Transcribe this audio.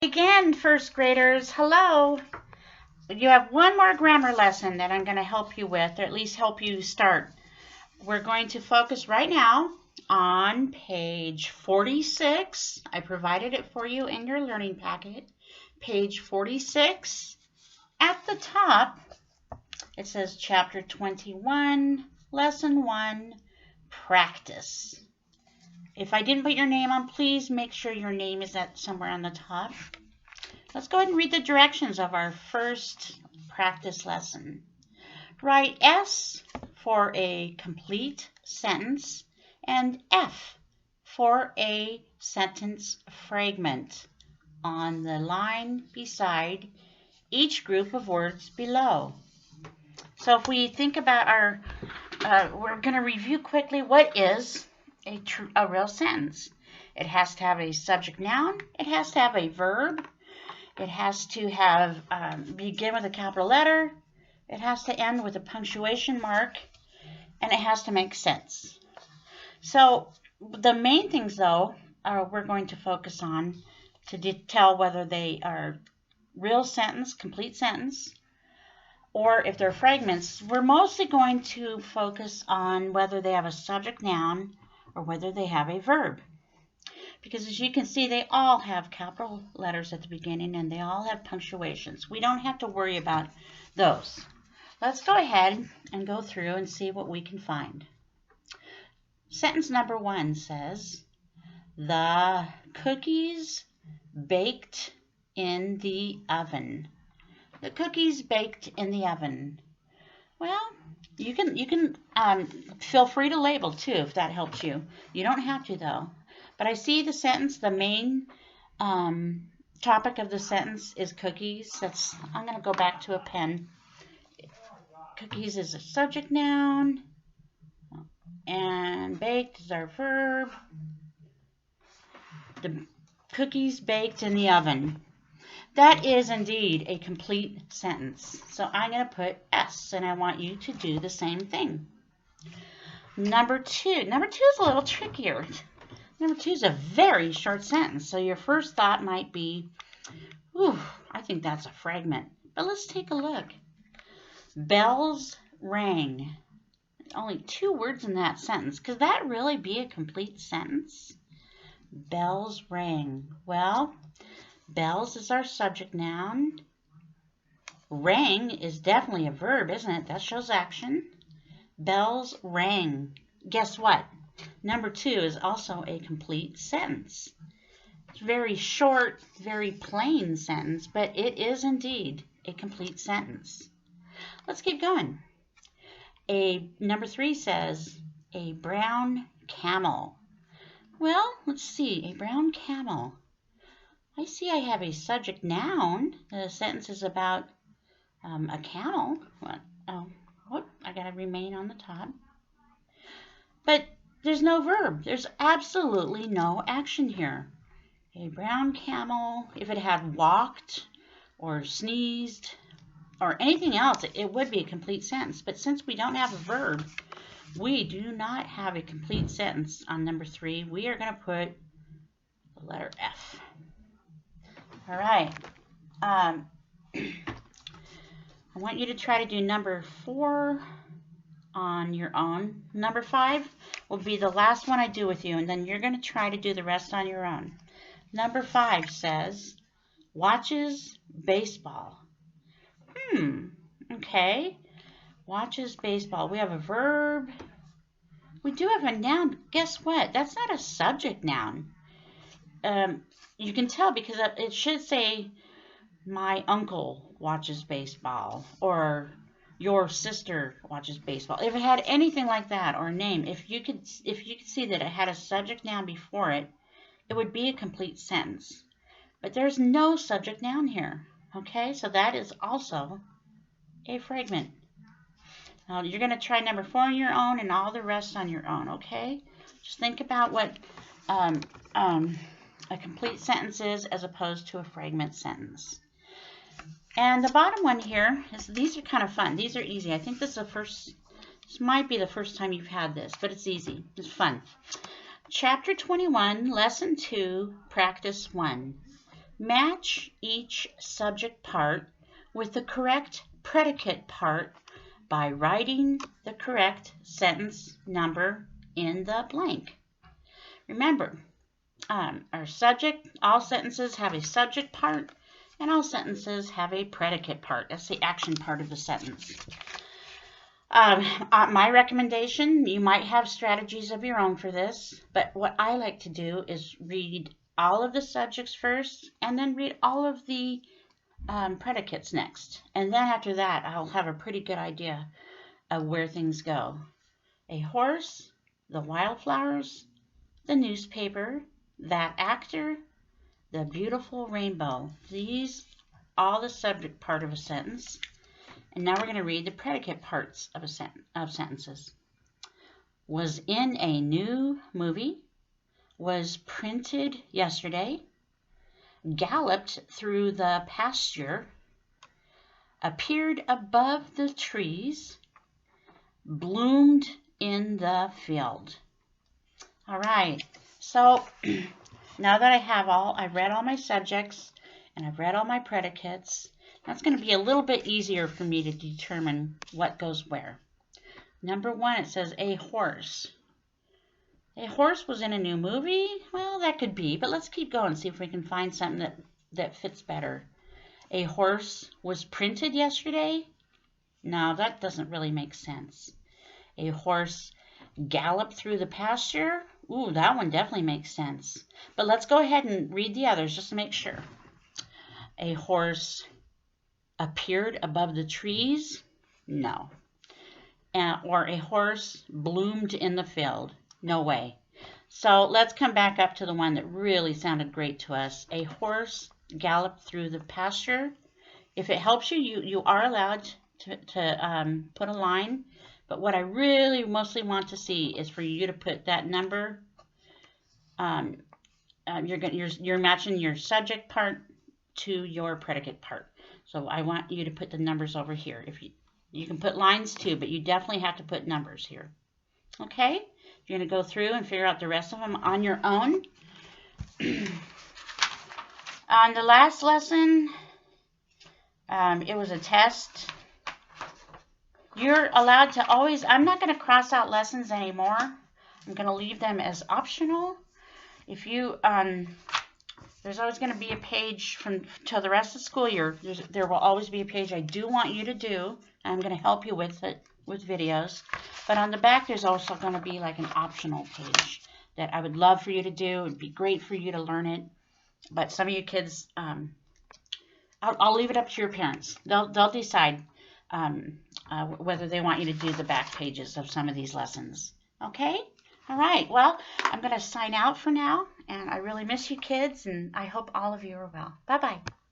Again, first graders, hello. You have one more grammar lesson that I'm going to help you with, or at least help you start. We're going to focus right now on page 46. I provided it for you in your learning packet. Page 46. At the top, it says chapter 21, lesson 1, practice. If I didn't put your name on, please make sure your name is somewhere on the top. Let's go ahead and read the directions of our first practice lesson. Write S for a complete sentence and F for a sentence fragment on the line beside each group of words below. So if we think about we're going to review quickly what is a real sentence. It has to have a subject noun. It has to have a verb. It has to have begin with a capital letter. It has to end with a punctuation mark, and it has to make sense. So the main things, though, we're going to focus on to tell whether they are real sentence, complete sentence, or if they're fragments. We're mostly going to focus on whether they have a subject noun or whether they have a verb. Because as you can see, they all have capital letters at the beginning and they all have punctuations. We don't have to worry about those. Let's go ahead and go through and see what we can find. Sentence number 1 says, the cookies baked in the oven. The cookies baked in the oven. Well, you can feel free to label too if that helps you. You don't have to though. But I see the sentence, the main topic of the sentence is cookies. I'm going to go back to a pen. Cookies is a subject noun, and baked is our verb. The cookies baked in the oven. That is indeed a complete sentence. So I'm going to put S, and I want you to do the same thing. Number 2. Number 2 is a little trickier. Number 2 is a very short sentence, so your first thought might be, ooh, I think that's a fragment. But let's take a look. Bells rang. Only 2 words in that sentence. Could that really be a complete sentence? Bells rang. Well, bells is our subject noun. Rang is definitely a verb, isn't it? That shows action. Bells rang. Guess what? Number 2 is also a complete sentence. It's very short, very plain sentence, but it is indeed a complete sentence. Let's keep going. Number 3 says, a brown camel. Well, let's see, a brown camel. I see I have a subject noun. The sentence is about a camel. I got to remain on the top. But there's no verb. There's absolutely no action here. A brown camel, if it had walked or sneezed or anything else, it would be a complete sentence. But since we don't have a verb, we do not have a complete sentence on number 3. We are going to put the letter F. All right. I want you to try to do number 4 on your own. Number 5 will be the last one I do with you, and then you're going to try to do the rest on your own. Number 5 says, watches baseball. Okay. Watches baseball. We have a verb. We do have a noun. Guess what? That's not a subject noun. You can tell because it should say, my uncle watches baseball, or your sister watches baseball. If it had anything like that, or a name, if you could see that it had a subject noun before it, it would be a complete sentence. But there's no subject noun here. Okay, so that is also a fragment. Now you're going to try number 4 on your own and all the rest on your own. Okay, just think about what a complete sentence is as opposed to a fragment sentence. And the bottom one here is, these are kind of fun. These are easy. I think this might be the first time you've had this, but it's easy. It's fun. Chapter 21, Lesson 2, Practice 1. Match each subject part with the correct predicate part by writing the correct sentence number in the blank. Remember, our subject, all sentences have a subject part, and all sentences have a predicate part. That's the action part of the sentence. My recommendation, you might have strategies of your own for this, but what I like to do is read all of the subjects first and then read all of the predicates next. And then after that, I'll have a pretty good idea of where things go. A horse, the wildflowers, the newspaper, that actor, the beautiful rainbow. These all the subject part of a sentence. And now we're going to read the predicate parts of sentences. Was in a new movie. Was printed yesterday. Galloped through the pasture. Appeared above the trees. Bloomed in the field. All right. So now that I've read all my subjects and I've read all my predicates, that's going to be a little bit easier for me to determine what goes where. Number one, it says a horse. A horse was in a new movie? Well, that could be, but let's keep going, see if we can find something that fits better. A horse was printed yesterday? No, that doesn't really make sense. A horse galloped through the pasture? Ooh, that one definitely makes sense. But let's go ahead and read the others just to make sure. A horse appeared above the trees? No. Or a horse bloomed in the field? No way. So let's come back up to the one that really sounded great to us. A horse galloped through the pasture. If it helps you, you are allowed to put a line. But what I really mostly want to see is for you to put that number. You're matching your subject part to your predicate part. So I want you to put the numbers over here. If you can put lines too, but you definitely have to put numbers here. Okay? You're going to go through and figure out the rest of them on your own. On the last lesson, it was a test. You're allowed to always, I'm not going to cross out lessons anymore. I'm going to leave them as optional. If you, there's always going to be a page till the rest of the school year. There will always be a page I do want you to do. I'm going to help you with it, with videos. But on the back, there's also going to be like an optional page that I would love for you to do. It'd be great for you to learn it. But some of you kids, I'll leave it up to your parents. They'll decide whether they want you to do the back pages of some of these lessons. Okay? All right. Well, I'm going to sign out for now. And I really miss you kids. And I hope all of you are well. Bye-bye.